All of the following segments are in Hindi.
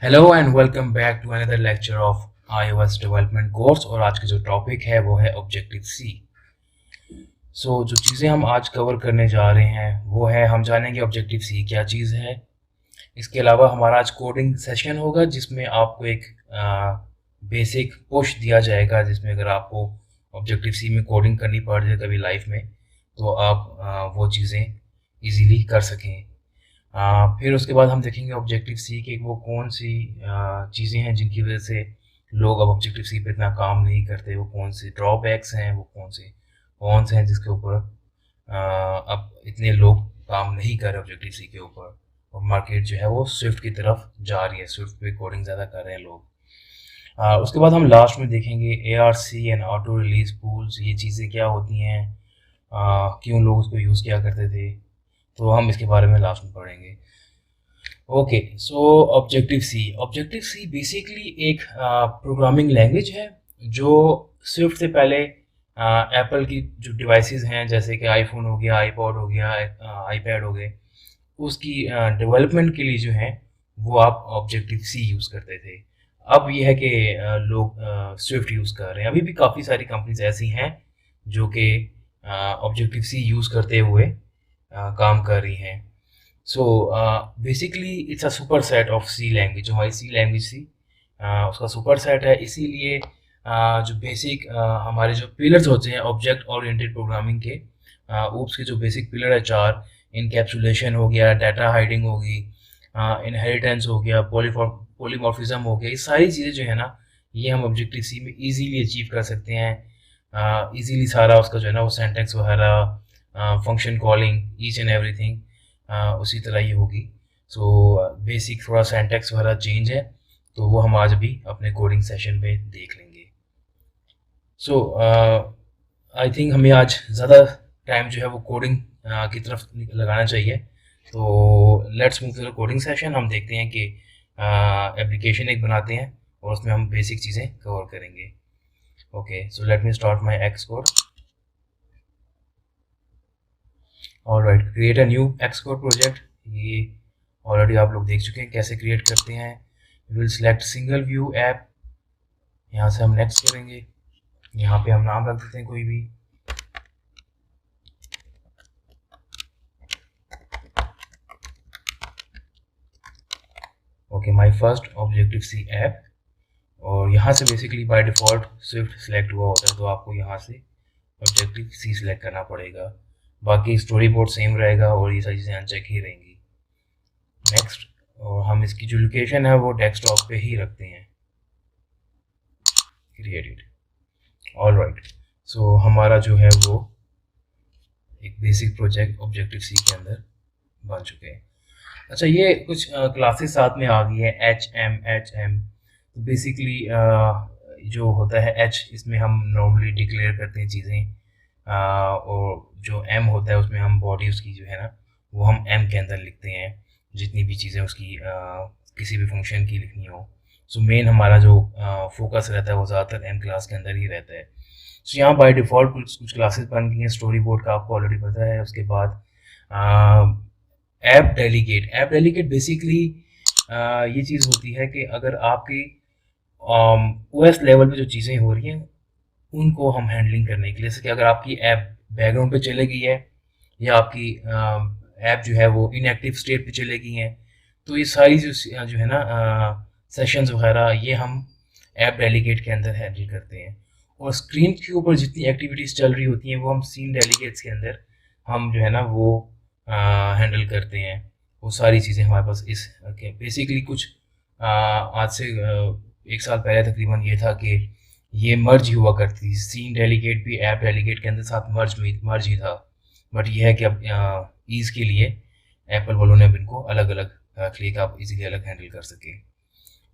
Hello and welcome back to another lecture of iOS development course. और आज का जो टॉपिक है वो है ऑब्जेक्टिव सी। जो चीज़ें हम आज कवर करने जा रहे हैं वो है, हम जानेंगे ऑब्जेक्टिव सी क्या चीज़ है। इसके अलावा हमारा आज कोडिंग सेशन होगा जिसमें आपको एक बेसिक पुश दिया जाएगा, जिसमें अगर आपको ऑब्जेक्टिव सी में कोडिंग करनी पड़ जाए कभी लाइफ में तो आप वो चीज़ें इजीली कर सकें। फिर उसके बाद हम देखेंगे ऑब्जेक्टिव सी के वो कौन सी चीज़ें हैं जिनकी वजह से लोग अब ऑब्जेक्टिव सी पे इतना काम नहीं करते, वो कौन से ड्रॉबैक्स हैं, वो कौन से कौन हैं जिसके ऊपर अब इतने लोग काम नहीं कर रहे ऑब्जेक्टिव सी के ऊपर। और मार्केट जो है वो स्विफ्ट की तरफ जा रही है, स्विफ्ट पे कोडिंग ज़्यादा कर रहे हैं लोग। उसके बाद हम लास्ट में देखेंगे ARC and auto release pools, ये चीज़ें क्या होती हैं, क्यों लोग उसको यूज़ किया करते थे, तो हम इसके बारे में लास्ट में पढ़ेंगे। ओके, सो ऑब्जेक्टिव सी बेसिकली एक प्रोग्रामिंग लैंग्वेज है जो स्विफ्ट से पहले एप्पल की जो डिवाइसेस हैं जैसे कि आईफोन हो गया, आईपॉड हो गया, आईपैड हो गए, उसकी डेवलपमेंट के लिए जो है वो आप ऑब्जेक्टिव सी यूज़ करते थे। अब ये है कि लोग स्विफ्ट यूज़ कर रहे हैं। अभी भी काफ़ी सारी कंपनीज ऐसी हैं जो कि ऑब्जेक्टिव सी यूज़ करते हुए काम कर रही हैं। So basically it's a superset of C language. जो हमारी सी लैंग्वेज थी उसका सुपर सेट है। इसीलिए जो बेसिक हमारे जो पिलर्स होते हैं ऑब्जेक्ट ओरिएंटेड प्रोग्रामिंग के, ऊप्स के जो बेसिक पिलर है चार, इनकैप्सुलेशन हो गया, डाटा हाइडिंग होगी, इनहेरिटेंस हो गया, पॉलीमॉर्फिज्म हो गया, ये सारी चीज़ें जो है ना ये हम ऑब्जेक्टिव सी में इजीली अचीव कर सकते हैं। इजीली सारा उसका जो है ना वो सेंटेंस वगैरह, function calling, each and everything उसी तरह ही होगी। सो बेसिक थोड़ा सिंटैक्स वगैरह चेंज है, तो वो हम आज भी अपने कोडिंग सेशन में देख लेंगे। सो आई थिंक हमें आज ज़्यादा टाइम जो है वो कोडिंग की तरफ लगाना चाहिए। तो let's move to the coding session. हम देखते हैं कि एप्लीकेशन एक बनाते हैं और उसमें हम बेसिक चीज़ें कवर करेंगे। Okay, so let me start my x code. Alright, create a new Xcode project. ये ऑलरेडी आप लोग देख चुके हैं कैसे क्रिएट करते हैं। Will select single view app, यहाँ से हम नेक्स्ट करेंगे। यहाँ पे हम नाम रख देते हैं कोई भी। Okay, my first objective C app. और यहाँ से basically by default swift select हुआ होता है, तो आपको यहाँ से ऑब्जेक्टिव सी सिलेक्ट करना पड़ेगा। बाकी स्टोरी बोर्ड सेम रहेगा और ये सारी चीज़ें अनचेक ही रहेंगी। नेक्स्ट, और हम इसकी जो लोकेशन है वो डेस्कटॉप पे ही रखते हैं। क्रिएटेड। ऑलराइट, सो हमारा जो है वो एक बेसिक प्रोजेक्ट ऑब्जेक्टिव सी के अंदर बन चुके हैं। अच्छा, ये कुछ क्लासेस साथ में आ गई है, HM। तो बेसिकली जो होता है H, इसमें हम नॉर्मली डिक्लेयर करते हैं चीज़ें, और जो M होता है उसमें हम बॉडी उसकी जो है ना वो हम M के अंदर लिखते हैं, जितनी भी चीज़ें उसकी किसी भी फंक्शन की लिखनी हो। सो मेन हमारा जो फोकस रहता है वो ज़्यादातर M क्लास के अंदर ही रहता है। सो यहाँ बाय डिफ़ॉल्ट कुछ क्लासेस बन गई हैं। स्टोरी बोर्ड का आपको ऑलरेडी पता है। उसके बाद ऐप डेलीगेट बेसिकली ये चीज़ होती है कि अगर आपकी OS लेवल पे जो चीज़ें हो रही हैं उनको हम हैंडलिंग करने के लिए, जैसे कि अगर आपकी ऐप बैकग्राउंड पे चले गई है या आपकी ऐप जो है वो इनएक्टिव स्टेट पे चले गई हैं, तो ये सारी जो है ना सेशंस वगैरह ये हम ऐप डेलीगेट के अंदर हैंडल करते हैं। और स्क्रीन के ऊपर जितनी एक्टिविटीज़ चल रही होती हैं वो हम सीन डेलीगेट्स के अंदर हम जो है ना वो हैंडल करते हैं। वो सारी चीज़ें हमारे पास इस बेसिकली कुछ आज से 1 साल पहले तकरीबन ये था कि ये मर्ज हुआ करती थी। सीन डेलीगेट भी ऐप डेलीगेट के अंदर साथ मर्ज ही था। बट ये है कि अब ईज़ के लिए एप्पल वालों ने अब इनको अलग अलग रख लिया कि आप इजीली अलग हैंडल कर सकें।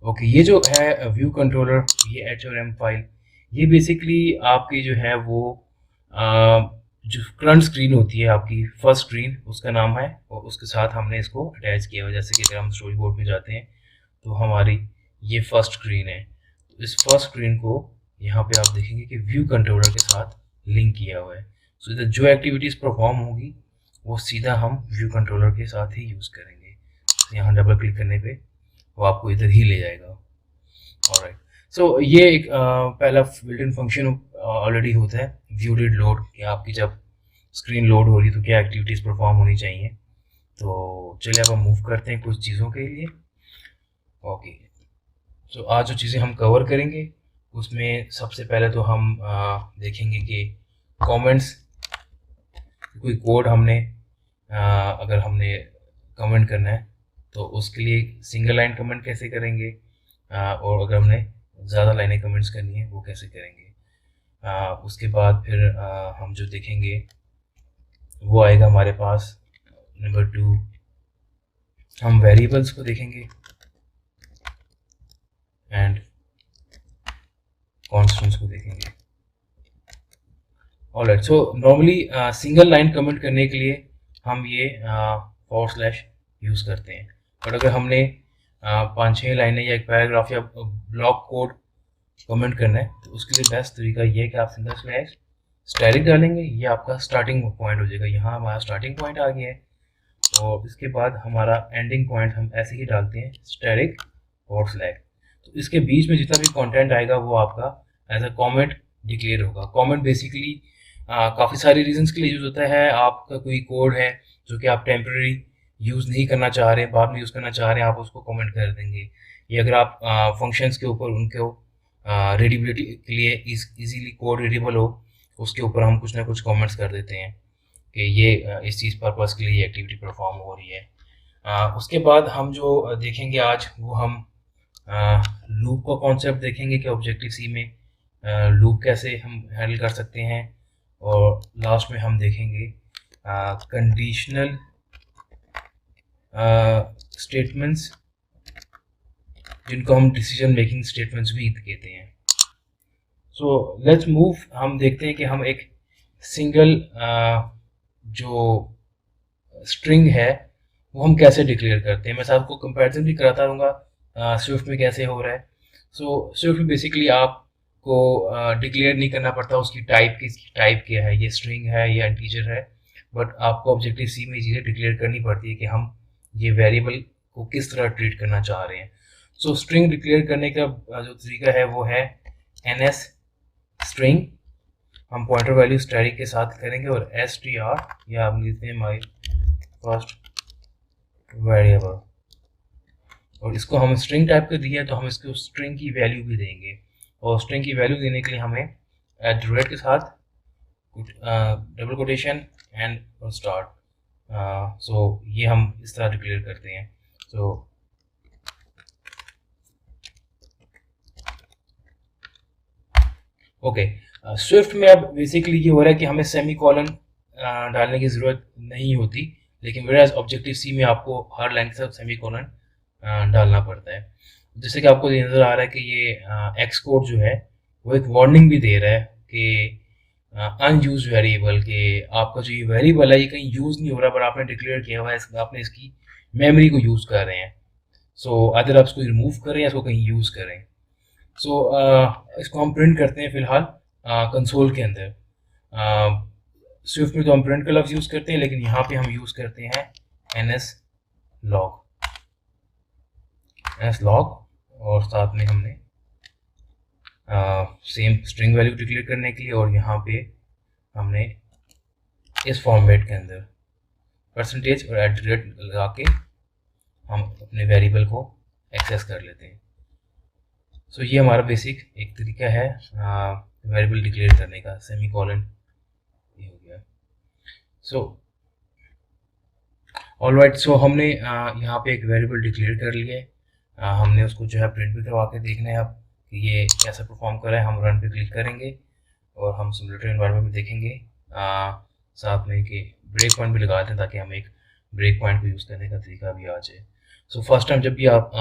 ओके, ये जो है व्यू कंट्रोलर, ये HRM फाइल, ये बेसिकली आपकी जो है वो जो करंट स्क्रीन होती है आपकी फर्स्ट स्क्रीन, उसका नाम है और उसके साथ हमने इसको अटैच किया हुआ। जैसे कि अगर हम स्टोरी बोर्ड में जाते हैं तो हमारी ये फर्स्ट स्क्रीन है, तो इस फर्स्ट स्क्रीन को यहाँ पे आप देखेंगे कि व्यू कंट्रोलर के साथ लिंक किया हुआ है। सो इधर जो एक्टिविटीज़ परफॉर्म होगी वो सीधा हम व्यू कंट्रोलर के साथ ही यूज़ करेंगे। तो यहाँ डबल क्लिक करने पे वो आपको इधर ही ले जाएगा। ऑलराइट, सो ये एक पहला बिल्ट इन फंक्शन ऑलरेडी होता है, व्यू डिड लोड, कि आपकी जब स्क्रीन लोड हो रही है तो क्या एक्टिविटीज़ परफॉर्म होनी चाहिए। तो चलिए अब हम मूव करते हैं कुछ चीज़ों के लिए। ओके, सो आज जो चीज़ें हम कवर करेंगे उसमें सबसे पहले तो हम देखेंगे कि कमेंट्स, कोई कोड हमने अगर हमने कमेंट करना है तो उसके लिए सिंगल लाइन कमेंट कैसे करेंगे, और अगर हमने ज़्यादा लाइनें कमेंट्स करनी है वो कैसे करेंगे। उसके बाद फिर हम जो देखेंगे वो आएगा हमारे पास नंबर 2, हम वेरिएबल्स को देखेंगे एंड कॉन्स्टेंट्स को देखेंगे। Alright, so normally single line comment करने के लिए हम ये / यूज़ करते हैं, बट अगर हमने 5-6 लाइनें या एक पैराग्राफ या ब्लॉक कोड कमेंट करना है तो उसके लिए बेस्ट तरीका ये है कि आप सिंगल / स्टैटिक डालेंगे, ये आपका स्टार्टिंग पॉइंट हो जाएगा। यहाँ हमारा स्टार्टिंग पॉइंट आ गया है, और इसके बाद हमारा एंडिंग पॉइंट हम ऐसे ही डालते हैं स्टैटिक / तो इसके बीच में जितना भी कंटेंट आएगा वो आपका एज अ कमेंट डिक्लेयर होगा। कमेंट बेसिकली काफ़ी सारे रीजंस के लिए यूज़ होता है। आपका कोई कोड है जो कि आप टेम्पररी यूज़ नहीं करना चाह रहे हैं, बाद में यूज़ करना चाह रहे हैं, आप उसको कमेंट कर देंगे। या अगर आप फंक्शंस के ऊपर उनको रीडेबिलिटी के लिए इजीली कोड रीडेबल हो, उसके ऊपर हम कुछ ना कुछ कमेंट्स कर देते हैं कि ये इस चीज़ पर्पज़ के लिए ये एक्टिविटी परफॉर्म हो रही है। उसके बाद हम जो देखेंगे आज वो हम लूप का कॉन्सेप्ट देखेंगे कि ऑब्जेक्टिव सी में लूप कैसे हम हैंडल कर सकते हैं, और लास्ट में हम देखेंगे कंडीशनल स्टेटमेंट्स, जिनको हम डिसीजन मेकिंग स्टेटमेंट्स भी कहते हैं। सो लेट्स मूव, हम देखते हैं कि हम एक सिंगल जो स्ट्रिंग है वो हम कैसे डिक्लेयर करते हैं। मैं आपको कंपैरिजन भी कराता रहूँगा स्विफ्ट में कैसे हो रहा है। सो स्विफ्ट में बेसिकली आपको डिक्लेयर नहीं करना पड़ता उसकी टाइप क्या है, ये स्ट्रिंग है या इंटीजर है, बट आपको ऑब्जेक्टिव सी में चीज़ें डिक्लेयर करनी पड़ती है कि हम ये वेरिएबल को किस तरह ट्रीट करना चाह रहे हैं। सो स्ट्रिंग डिक्लेयर करने का जो तरीका है वो है ns स्ट्रिंग, हम पॉइंटर वैल्यू स्टैटिक के साथ करेंगे, और str या आप लिखते हैं माई फर्स्ट वेरिएबल, और इसको हम स्ट्रिंग टाइप कर दिया तो हम इसको स्ट्रिंग की वैल्यू भी देंगे, और स्ट्रिंग की वैल्यू देने के लिए हमें @ के साथ डबल कोटेशन एंड और स्टार्ट, सो ये हम इस तरह डिक्लेयर करते हैं। सो ओके, स्विफ्ट में अब बेसिकली ये हो रहा है कि हमें सेमी कॉलन डालने की ज़रूरत नहीं होती, लेकिन वेराज ऑब्जेक्टिव सी में आपको हर लाइन के साथ सेमी कॉलन डालना पड़ता है। जैसे कि आपको ये नज़र आ रहा है कि ये एक्स कोड जो है वो एक वार्निंग भी दे रहा है कि अनयूज वेरिएबल, के आपका जो ये वेरिएबल है ये कहीं यूज़ नहीं हो रहा, पर आपने डिक्लेयर किया हुआ है, आपने इसकी मेमोरी को यूज़ कर रहे हैं। सो अगर आप इसको रिमूव करें या इसको कहीं यूज़ करें। सो इसको हम प्रिंट करते हैं फिलहाल कंसोल के अंदर। स्विफ्ट में तो हम प्रिंट का लफ्ज़ यूज़ करते हैं, लेकिन यहाँ पे हम यूज़ करते हैं ns log, और साथ में हमने सेम स्ट्रिंग वैल्यू डिक्लेयर करने के लिए, और यहाँ पे हमने इस फॉर्मेट के अंदर % और @ लगा के हम अपने वेरिएबल को एक्सेस कर लेते हैं। सो ये हमारा बेसिक एक तरीका है वेरिएबल डिक्लेयर करने का, सेमी कॉलन ये हो गया। सो ऑलराइट, सो हमने यहाँ पे एक वेरिएबल डिक्लेयर कर लिया है, हमने उसको जो है प्रिंट भी करवा के देखना है अब कि ये कैसा परफॉर्म कर रहा है। हम रन पे क्लिक करेंगे और हम सिमुलेटर एनवायरनमेंट में देखेंगे, साथ में कि ब्रेक पॉइंट भी लगा दें ताकि हमें एक ब्रेक पॉइंट को यूज़ करने का तरीका भी आ जाए। सो फर्स्ट टाइम जब भी आप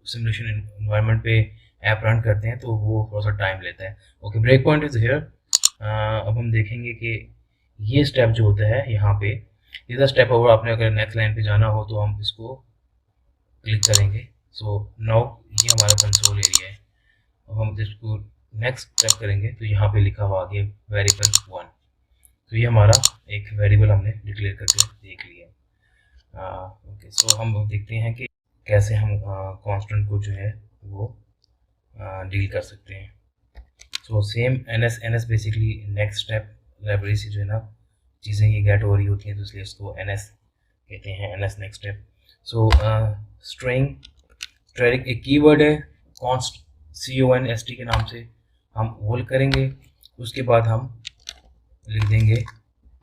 सिमुलेशन एनवायरनमेंट पे ऐप रन करते हैं तो वो थोड़ा सा टाइम लेता है। Okay, break point is here. अब हम देखेंगे कि ये स्टेप जो होता है यहाँ पे, ये स्टेप ओवर, आपने अगर नेक्स्ट लाइन पे जाना हो तो हम इसको क्लिक करेंगे। सो नाउ ये हमारा कंसोल एरिया है। अब हम इसको नेक्स्ट स्टेप करेंगे तो यहाँ पे लिखा हुआ आ गया वेरिएबल 1। तो ये हमारा एक वेरिएबल हमने डिक्लेयर करके देख लिया। ओके, सो हम देखते हैं कि कैसे हम कांस्टेंट को जो है वो डील कर सकते हैं। So same N S basically next step library से जो है ना चीज़ें ये गेट हो रही होती हैं, तो इसलिए उसको एन एस कहते हैं, N S next step. So string एक कीवर्ड है कॉन्स्ट CONST के नाम से हम होल्ड करेंगे, उसके बाद हम लिख देंगे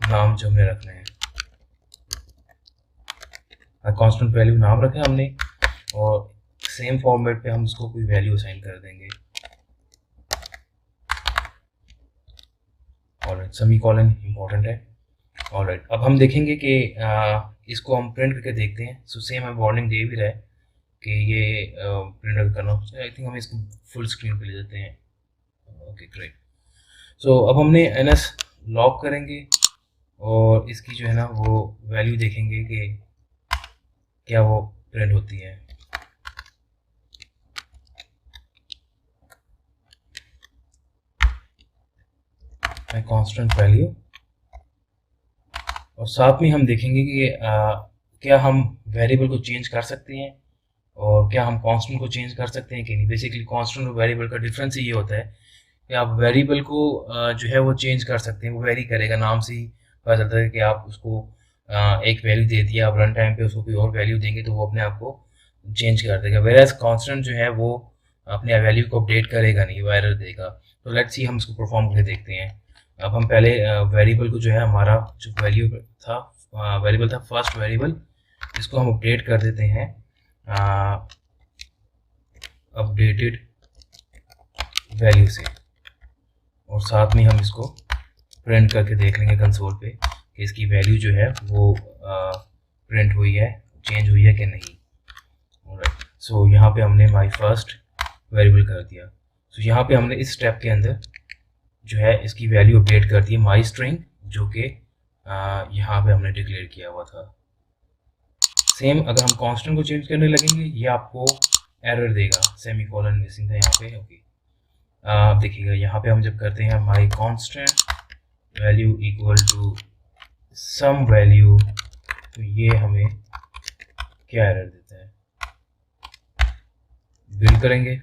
नाम जो हमने रखना है, कांस्टेंट वैल्यू नाम रखा है हमने, और सेम फॉर्मेट पे हम उसको कोई वैल्यू असाइन कर देंगे। ऑलराइट, सेमीकोलन इंपॉर्टेंट है। ऑलराइट, अब हम देखेंगे कि इसको हम प्रिंट करके देखते हैं। सो सेम हमें वार्निंग दे भी रहा है कि ये प्रिंट करना, आई थिंक हम इसको फुल स्क्रीन पे ले देते हैं। Okay great. सो अब हमने NS लॉक करेंगे और इसकी जो है ना वो वैल्यू देखेंगे कि क्या वो प्रिंट होती है। कांस्टेंट वैल्यू, और साथ में हम देखेंगे कि क्या हम वेरिएबल को चेंज कर सकते हैं और क्या हम कांस्टेंट को चेंज कर सकते हैं कि नहीं। बेसिकली कांस्टेंट और वेरिएबल का डिफरेंस ये होता है कि आप वेरिएबल को जो है वो चेंज कर सकते हैं, वो वेरी करेगा, नाम से ही पता चलता है कि आप उसको एक वैल्यू दे दिया, आप रन टाइम पे उसको कोई और वैल्यू देंगे तो वो अपने आप को चेंज कर देगा। वेराज कांस्टेंट जो है वो अपने वैल्यू को अपडेट करेगा नहीं, वो एरर देगा। तो लेट्स सी हम इसको परफॉर्म करके देखते हैं। अब हम पहले वेरिएबल को जो है हमारा जो वेरिएबल था फर्स्ट वेरिएबल, इसको हम अपडेट कर देते हैं अपडेटेड वैल्यू से, और साथ में हम इसको प्रिंट करके देख लेंगे कंसोल पे कि इसकी वैल्यू जो है वो प्रिंट हुई है, चेंज हुई है कि नहीं। ऑलराइट, सो यहाँ पे हमने माई फर्स्ट वेरिएबल कर दिया। सो यहाँ पे हमने इस स्टेप के अंदर जो है इसकी वैल्यू अपडेट कर दी माई स्ट्रिंग, जो कि यहाँ पे हमने डिक्लेयर किया हुआ था। सेम अगर हम कांस्टेंट को चेंज करने लगेंगे ये आपको एरर देगा, सेमीकोलन मिसिंग था यहाँ पे। ओके, अब देखिएगा यहाँ पे हम जब करते हैं my constant value equal to some value, तो ये हमें क्या एरर देता है, बिल्ड करेंगे।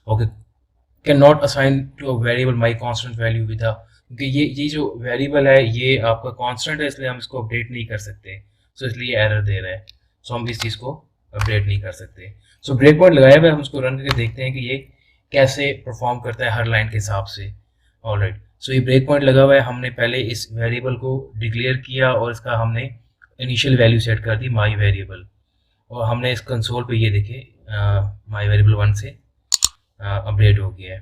Okay, cannot assign to a variable my constant value with, क्योंकि ये जो वेरिएबल है ये आपका कांस्टेंट है, इसलिए हम इसको अपडेट नहीं कर सकते। सो इसलिए एरर दे रहा है, सो हम इस चीज़ को अपडेट नहीं कर सकते। सो ब्रेक पॉइंट लगाया हुआ है, हम इसको रन करके देखते हैं कि ये कैसे परफॉर्म करता है हर लाइन के हिसाब से। ऑलराइट, सो ये ब्रेक पॉइंट लगा हुआ है, हमने पहले इस वेरिएबल को डिक्लेयर किया और इसका हमने इनिशियल वैल्यू सेट कर दी माई वेरिएबल, और हमने इस कंसोल पे ये देखे माई वेरिएबल 1 से अपडेट हो गया है,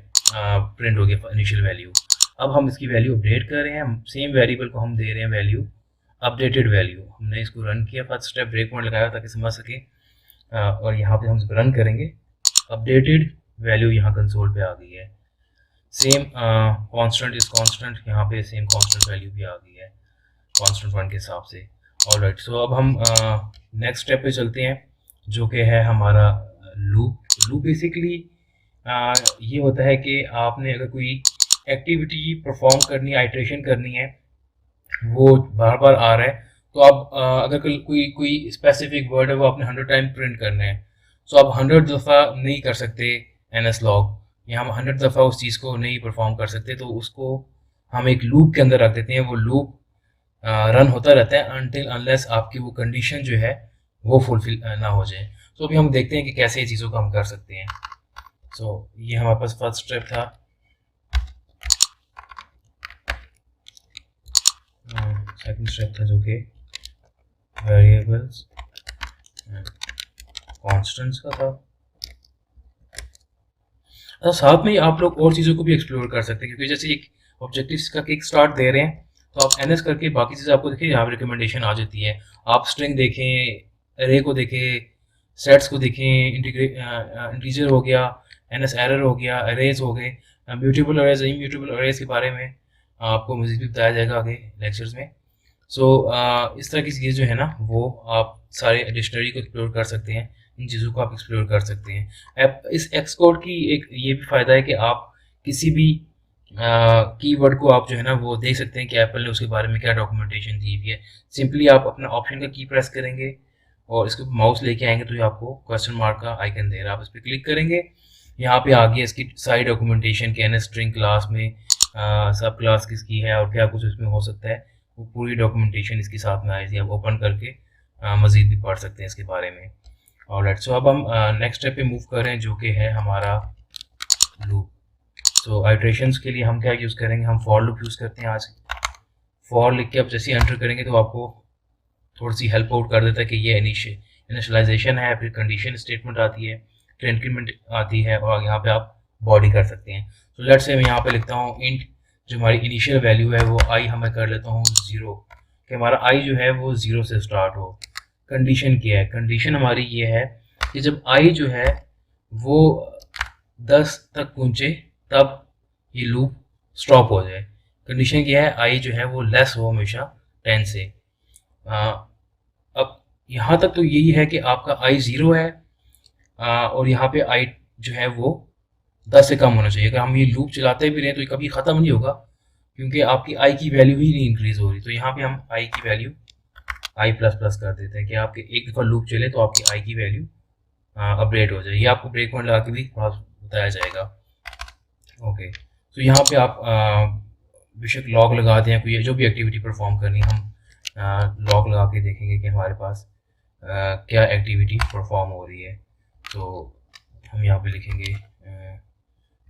प्रिंट हो गया इनिशियल वैल्यू। अब हम इसकी वैल्यू अपडेट कर रहे हैं, सेम वेरिएबल को हम दे रहे हैं वैल्यू अपडेटेड वैल्यू। हमने इसको रन किया, फर्स्ट स्टेप ब्रेक पॉइंट लगाया ताकि समझ सके, और यहाँ पे हम इसको रन करेंगे, अपडेटेड वैल्यू यहाँ कंसोल पे आ गई है। सेम कांस्टेंट इज कांस्टेंट, यहाँ पे सेम कांस्टेंट वैल्यू भी आ गई है कांस्टेंट 1 के हिसाब से। ऑलराइट, सो अब हम नेक्स्ट स्टेप पे चलते हैं, जो कि है हमारा लूप। लूप बेसिकली ये होता है कि आपने अगर कोई एक्टिविटी परफॉर्म करनी है, आइट्रेशन करनी है, वो बार बार आ रहा है, तो आप अगर कोई स्पेसिफिक वर्ड है वो आपने 100 टाइम प्रिंट करना है, सो आप 100 दफ़ा नहीं कर सकते NS लॉग, या हम 100 दफ़ा उस चीज़ को नहीं परफॉर्म कर सकते, तो उसको हम एक लूप के अंदर रख देते हैं। वो लूप रन होता रहता है अनटिल अनलेस आपकी वो कंडीशन जो है वो फुलफिल ना हो जाए। तो अभी हम देखते हैं कि कैसे ये चीज़ों को हम कर सकते हैं। सो ये हमारे पास फर्स्ट स्टेप था। सेकंड स्टेप था जो कि वेरिएबल्स कांस्टेंट्स का था। तो साथ में आप लोग और चीज़ों को भी एक्सप्लोर कर सकते हैं, क्योंकि जैसे एक ऑब्जेक्टिव्स का किक स्टार्ट दे रहे हैं, तो आप NS करके बाकी चीज़ें आपको देखिए यहाँ पे रिकमेंडेशन आ जाती है। आप स्ट्रिंग देखें, अरे को देखें, सेट्स को देखें, इंटीजर हो गया, NS एरर हो गया, अरेज हो गए, म्यूटेबल अरेज, इम्यूटेबल अरेज के बारे में आपको मज़ीद भी बताया जाएगा आगे लेक्चर्स में। सो इस तरह की चीज़ें जो है ना वो आप सारे डिक्शनरी को एक्सप्लोर कर सकते हैं, इन चीज़ों को आप एक्सप्लोर कर सकते हैं। इस एक्सकोड की एक ये भी फ़ायदा है कि आप किसी भी कीवर्ड को आप जो है ना वो देख सकते हैं कि एप्पल ने उसके बारे में क्या डॉक्यूमेंटेशन दी हुई है। सिंपली आप अपना ऑप्शन का की प्रेस करेंगे और इसके माउस लेके आएंगे तो ये आपको क्वेश्चन मार्क का आइकन दे रहा है, आप इस पर क्लिक करेंगे। यहाँ पे आगे इसकी सारी डॉक्यूमेंटेशन के स्ट्रिंग क्लास में सब क्लास किसकी है और क्या कुछ इसमें हो सकता है, वो पूरी डॉक्यूमेंटेशन इसके साथ में आई थी। आप ओपन करके मज़ीद भी पढ़ सकते हैं इसके बारे में। ऑलराइट, सो अब हम नेक्स्ट स्टेप पे मूव कर रहे हैं जो कि है हमारा लूप। सो आइट्रेशंस के लिए हम क्या यूज़ करेंगे, हम फॉर लूप यूज़ करते हैं आज। फॉर लिख के आप जैसे एंटर करेंगे तो आपको थोड़ी सी हेल्प आउट कर देता है कि ये इनिशियलाइजेशन है, फिर कंडीशन स्टेटमेंट आती है, फिर इंक्रीमेंट आती है और यहाँ पे आप बॉडी कर सकते हैं। तो लेट्स से मैं यहाँ पे लिखता हूँ इंट, जो हमारी इनिशियल वैल्यू है वो आई हमें कर लेता हूँ 0, कि हमारा आई जो है वो 0 से स्टार्ट हो। कंडीशन क्या है, कंडीशन हमारी ये है कि जब आई जो है वो 10 तक पहुँचे तब ये लूप स्टॉप हो जाए। कंडीशन क्या है, आई जो है वो लेस हो हमेशा 10 से। अब यहाँ तक तो यही है कि आपका आई 0 है और यहाँ पे आई जो है वो 10 से कम होना चाहिए। अगर हम ये लूप चलाते भी रहें तो ये कभी ख़त्म नहीं होगा, क्योंकि आपकी आई की वैल्यू ही नहीं इंक्रीज़ हो रही। तो यहाँ पे हम आई की वैल्यू आई प्लस प्लस कर देते हैं कि आपके एक दफ़ा लूप चले तो आपकी आई की वैल्यू अपडेट हो जाए। ये आपको ब्रेक पॉइंट लगा के भी थोड़ा बताया जाएगा। ओके, तो यहाँ पे आप बेशक लॉग लगा दें, कोई जो भी एक्टिविटी परफॉर्म करनी हम लॉग लगा के देखेंगे कि हमारे पास क्या एक्टिविटी परफॉर्म हो रही है। तो हम यहाँ पे लिखेंगे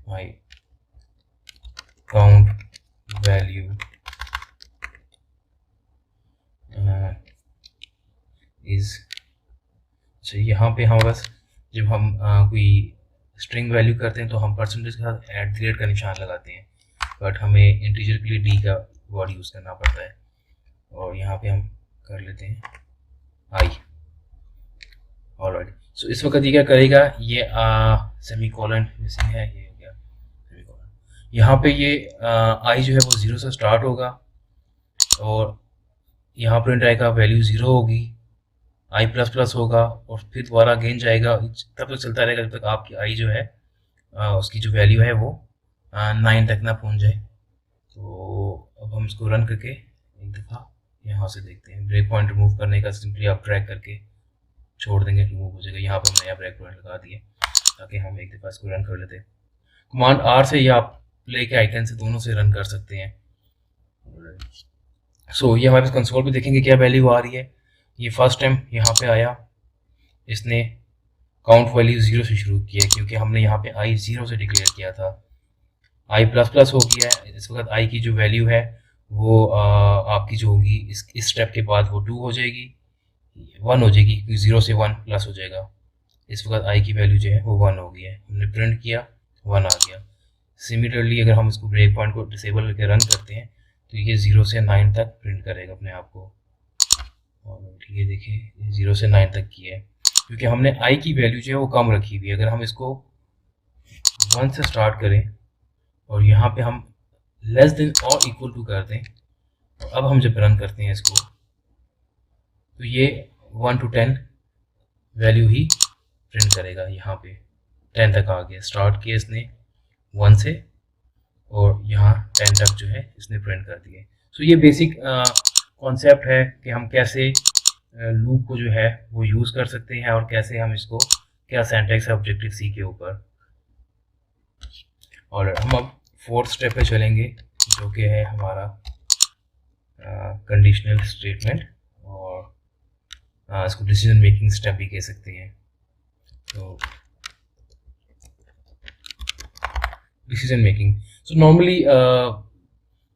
माई काउंट वैल्यू इज़। अच्छा, यहाँ पे हम बस जब हम कोई स्ट्रिंग वैल्यू करते हैं तो हम परसेंटेज के साथ @ का निशान लगाते हैं, बट हमें इंटीजर के लिए डी का वर्ड यूज़ करना पड़ता है। और यहाँ पे हम कर लेते हैं आई। ऑलराइट, सो इस वक्त ये क्या करेगा, ये सेमीकोलन मिसिंग है, ये हो गया सेमीकोलन। यहाँ पे ये आई जो है वो 0 से स्टार्ट होगा और यहाँ प्रिंट आएगा वैल्यू 0 होगी, आई प्लस प्लस होगा और फिर दोबारा अगेन जाएगा, तब तक चलता रहेगा जब तक आपकी आई जो है उसकी जो वैल्यू है वो 9 तक ना पहुँच जाए। तो अब हम इसको रन करके एक दफ़ा यहाँ से देखते हैं। ब्रेक पॉइंट रिमूव करने का सिंपली आप ड्रैग करके छोड़ देंगे, रिमूव हो जाएगा। यहाँ पे हम नया ब्रेक पॉइंट लगा दिए ताकि हम एक दफ़ा इसको रन कर लेते हैं। कमांड आर से या आप प्ले के आइकन से दोनों से रन कर सकते हैं। सो ये हमारे पास कंसोल पे देखेंगे क्या वैल्यू आ रही है। ये फर्स्ट टाइम यहाँ पे आया, इसने काउंट वैल्यू 0 से शुरू किया क्योंकि हमने यहाँ पे आई 0 से डिक्लेयर किया था। आई प्लस प्लस हो गया है, इस वक्त आई की जो वैल्यू है वो आपकी जो होगी इस स्टेप के बाद वो 2 हो जाएगी, 1 हो जाएगी क्योंकि 0 से 1 प्लस हो जाएगा। इस वक्त आई की वैल्यू जो है वो 1 हो गई है, हमने प्रिंट किया 1 आ गया। सिमिलरली अगर हम इसको ब्रेक पॉइंट को डिसेबल करके रन करते हैं तो ये 0 से 9 तक प्रिंट करेगा अपने आप को। और ये देखिए 0 से 9 तक की है क्योंकि हमने आई की वैल्यू जो है वो कम रखी हुई है। अगर हम इसको 1 से स्टार्ट करें और यहाँ पे हम लेस देन और इक्वल टू कर दें, तो अब हम जब रन करते हैं इसको तो ये 1 to 10 वैल्यू ही प्रिंट करेगा। यहाँ पे 10 तक आ गया, स्टार्ट किया इसने 1 से और यहाँ 10 तक जो है इसने प्रिंट कर दिए। सो ये बेसिक कॉन्सेप्ट है कि हम कैसे लूप को जो है वो यूज़ कर सकते हैं और कैसे हम इसको, क्या सिंटैक्स है ऑब्जेक्टिव सी के ऊपर। और हम अब 4th स्टेप पे चलेंगे जो कि है हमारा कंडीशनल स्टेटमेंट, और इसको डिसीजन मेकिंग स्टेप भी कह सकते हैं। तो decision making, so normally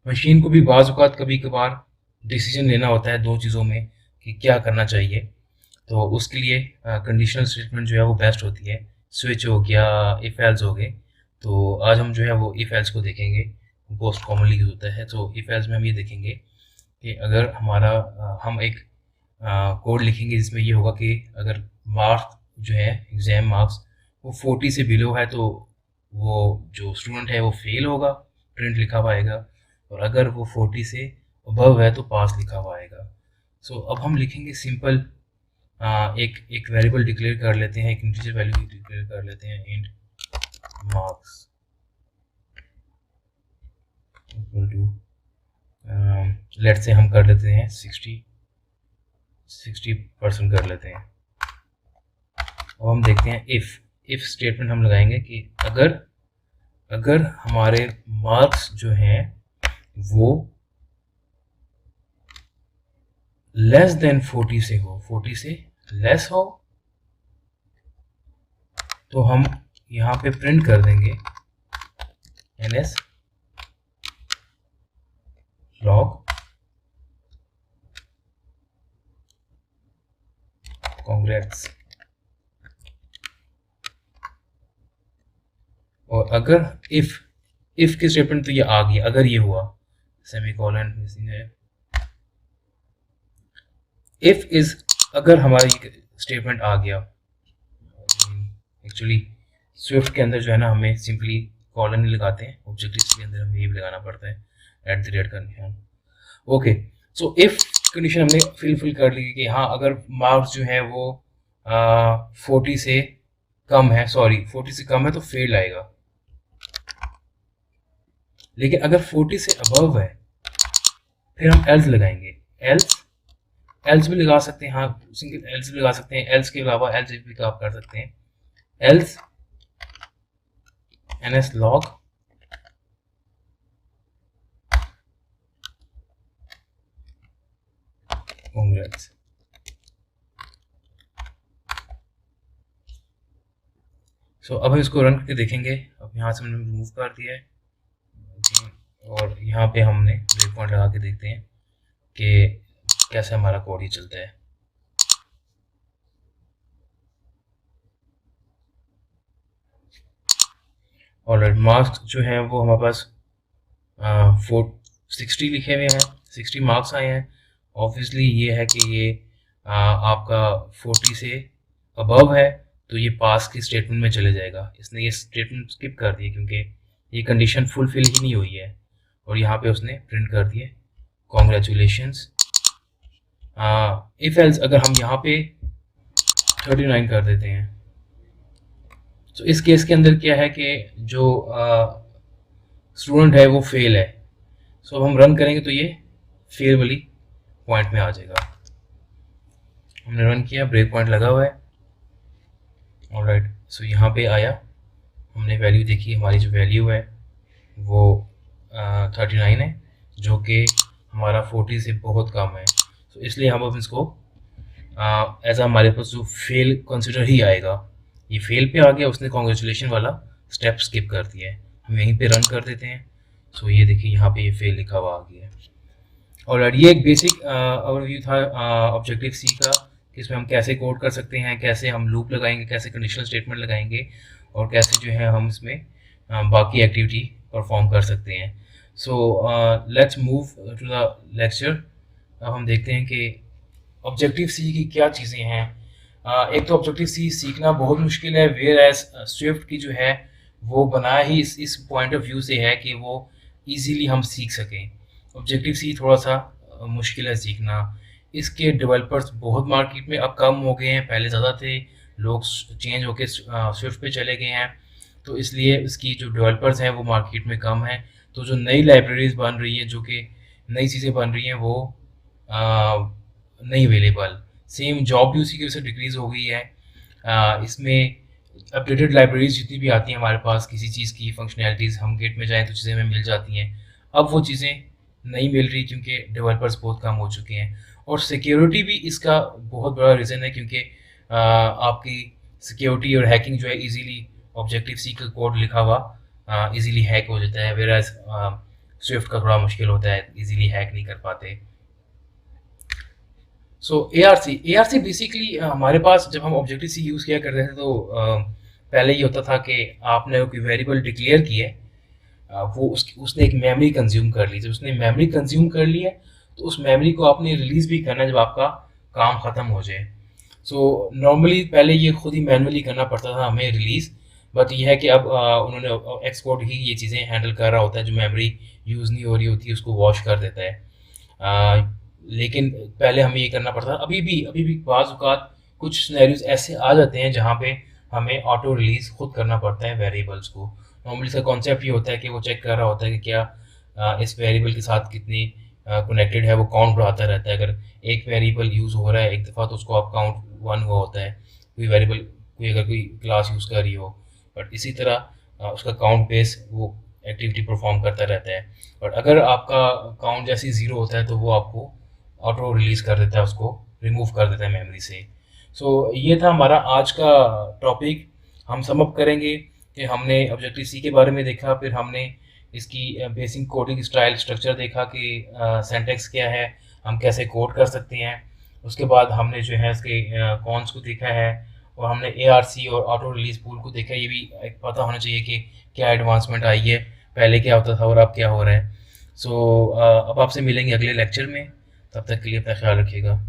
machine को भी बाज़ औक़ात कभी कभार डिसीजन लेना होता है 2 चीज़ों में कि क्या करना चाहिए। तो उसके लिए कंडीशनल स्टेटमेंट जो है वो बेस्ट होती है। स्विच हो गया, इफ एल्स हो गए। तो आज हम जो है वो इफ एल्स को देखेंगे, मोस्ट कॉमनली यूज होता है। तो इफ एल्स में हम ये देखेंगे कि अगर हमारा हम एक कोड लिखेंगे जिसमें ये होगा कि अगर मार्क्स जो है एग्ज़ाम मार्क्स वो 40 से बिलो है तो वो जो स्टूडेंट है वो फेल होगा, प्रिंट लिखा हुआ आएगा, और अगर वो 40 से अबव है तो पास लिखा हुआ आएगा। सो अब हम लिखेंगे सिंपल एक वेरिएबल डिक्लेयर कर लेते हैं, एक इंटीजर वैल्यू डिक्लेयर कर लेते हैं, int marks equal to let's say हम कर लेते हैं 60% कर लेते हैं। अब हम देखते हैं इफ़ स्टेटमेंट हम लगाएंगे कि अगर हमारे मार्क्स जो हैं वो लेस देन 40 से हो, 40 से लेस हो, तो हम यहाँ पे प्रिंट कर देंगे ns log congrats। और अगर इफ की स्टेटमेंट तो ये आ गई, अगर ये हुआ, सेमीकोलन मिसिंग है, इफ इज अगर हमारी स्टेटमेंट आ गया, एक्चुअली स्विफ्ट के अंदर जो है ना हमें सिंपली कॉलन ही लगाते हैं, ऑब्जेक्टिव के अंदर हमें ये भी लगाना पड़ता है @ condition. Okay, so if condition हमने फिल कर ली कि हाँ अगर मार्क्स जो है वो 40 से कम है, 40 से कम है तो फेल आएगा। लेकिन अगर 40 से अबव है फिर हम एल्स लगाएंगे, एल्स भी लगा सकते हैं, हाँ सिंगल एल्स भी लगा सकते हैं, एल्स के अलावा एल्स भी आप कर सकते हैं, एल्स ns log congrats। सो अब हम इसको रन करके देखेंगे। अब यहाँ से हमने रिमूव कर दिया है और यहाँ पे हमने ब्रेक पॉइंट लगा के देखते हैं कि कैसे हमारा कोड ही चलता है। और मार्क्स जो है वो हमारे पास 60 लिखे हुए हैं, 60 मार्क्स आए हैं। ऑब्वियसली ये है कि ये आपका 40 से अबव है तो ये पास की स्टेटमेंट में चले जाएगा। इसने ये स्टेटमेंट स्किप कर दी क्योंकि ये कंडीशन फुलफिल ही नहीं हुई है और यहाँ पे उसने प्रिंट कर दिए कॉन्ग्रेचुलेशंस। इफ एल्स अगर हम यहाँ पे 39 कर देते हैं तो इस केस के अंदर क्या है कि जो स्टूडेंट है वो फेल है। सो अब हम रन करेंगे तो ये फेल वाली पॉइंट में आ जाएगा। हमने रन किया, ब्रेक पॉइंट लगा हुआ है, ऑलराइट। सो यहाँ पे आया, हमने वैल्यू देखी, हमारी जो वैल्यू है वो 39 है जो कि हमारा 40 से बहुत कम है। तो इसलिए हम अब इसको एज हमारे पास जो फेल कंसिडर ही आएगा। ये फेल पे आ गया, उसने कॉन्ग्रेचुलेशन वाला स्टेप स्किप कर दिया है। हम यहीं पे रन कर देते हैं। सो ये देखिए यहाँ पे ये फेल लिखा हुआ आ गया है। और ये एक बेसिक ओवरव्यू था ऑब्जेक्टिव सी का कि इसमें हम कैसे कोड कर सकते हैं, कैसे हम लूप लगाएंगे, कैसे कंडीशनल स्टेटमेंट लगाएंगे और कैसे जो है हम इसमें बाकी एक्टिविटी परफॉर्म कर सकते हैं। So let's move to the lecture. अब हम देखते हैं कि ऑब्जेक्टिव सी की क्या चीज़ें हैं। एक तो ऑब्जेक्टिव सी सीखना बहुत मुश्किल है, वेयर एज स्विफ्ट की जो है वो बनाया ही इस पॉइंट ऑफ व्यू से है कि वो इजीली हम सीख सकें। ऑब्जेक्टिव सी थोड़ा सा मुश्किल है सीखना। इसके डेवलपर्स बहुत मार्केट में अब कम हो गए हैं, पहले ज़्यादा थे, लोग चेंज होके स्विफ्ट पे चले गए हैं, तो इसलिए इसकी जो डेवलपर्स हैं वो मार्केट में कम हैं। तो जो नई लाइब्रेरीज बन रही हैं, जो कि नई चीज़ें बन रही हैं, वो नहीं अवेलेबल। सेम जॉब भी उसी की वजह से डिक्रीज़ हो गई है। इसमें अपडेटेड लाइब्रेरीज जितनी भी आती हैं हमारे पास, किसी चीज़ की फंक्शनैलिटीज़ हम गेट में जाएँ तो चीज़ें हमें मिल जाती हैं, अब वो चीज़ें नहीं मिल रही क्योंकि डेवलपर्स बहुत कम हो चुके हैं। और सिक्योरिटी भी इसका बहुत बड़ा रीज़न है क्योंकि आपकी सिक्योरिटी और हैकिंग जो है इजीली ऑब्जेक्टिव सी का कोड लिखा हुआ इजीली हैक हो जाता है, वेराज स्विफ्ट का थोड़ा मुश्किल होता है, इजीली हैक नहीं कर पाते। सो ARC बेसिकली हमारे पास जब हम ऑब्जेक्टिव सी यूज़ किया करते थे तो पहले ये होता था कि आपने कोई वेरिएबल डिक्लेयर किया है, वो उसने एक मेमोरी कंज्यूम कर ली। जब उसने मेमोरी कंज्यूम कर ली है तो उस मेमोरी को आपने रिलीज़ भी करना है जब आपका काम ख़त्म हो जाए। सो नॉर्मली पहले ये खुद ही मैनुअली करना पड़ता था हमें रिलीज़, बट ये है कि अब उन्होंने एक्सपोर्ट ही ये चीज़ें हैंडल कर रहा होता है, जो मेमोरी यूज़ नहीं हो रही होती उसको वॉश कर देता है। लेकिन पहले हमें ये करना पड़ता था। अभी भी बाज़ औक़ात कुछ सिनेरियोज ऐसे आ जाते हैं जहाँ पे हमें ऑटो रिलीज़ खुद करना पड़ता है वेरिएबल्स को। नॉर्मली इसका कॉन्सेप्ट ये होता है कि वो चेक कर रहा होता है कि क्या इस वेरिएबल के साथ कितनी कनेक्टेड है, वो काउंट बढ़ाता रहता है। अगर एक वेरिएबल यूज़ हो रहा है एक दफ़ा तो उसको आप काउंट 1 हुआ होता है, कोई वेरिएबल कोई क्लास यूज़ कर रही हो, बट इसी तरह उसका काउंट बेस वो एक्टिविटी परफॉर्म करता रहता है। और अगर आपका काउंट जैसे ही ज़ीरो होता है तो वो आपको ऑटो रिलीज़ कर देता है, उसको रिमूव कर देता है मेमोरी से। सो ये था हमारा आज का टॉपिक। हम सम अप करेंगे कि हमने ऑब्जेक्टिव सी के बारे में देखा, फिर हमने इसकी बेसिक कोडिंग स्टाइल स्ट्रक्चर देखा कि सिंटैक्स क्या है, हम कैसे कोड कर सकते हैं। उसके बाद हमने जो है इसके कॉन्स को देखा है, और हमने ARC और ऑटो रिलीज पूल को देखा। ये भी एक पता होना चाहिए कि क्या एडवांसमेंट आई है, पहले क्या होता था और अब क्या हो रहा है। सो अब आपसे मिलेंगे अगले लेक्चर में, तब तक के लिए अपना ख्याल रखिएगा।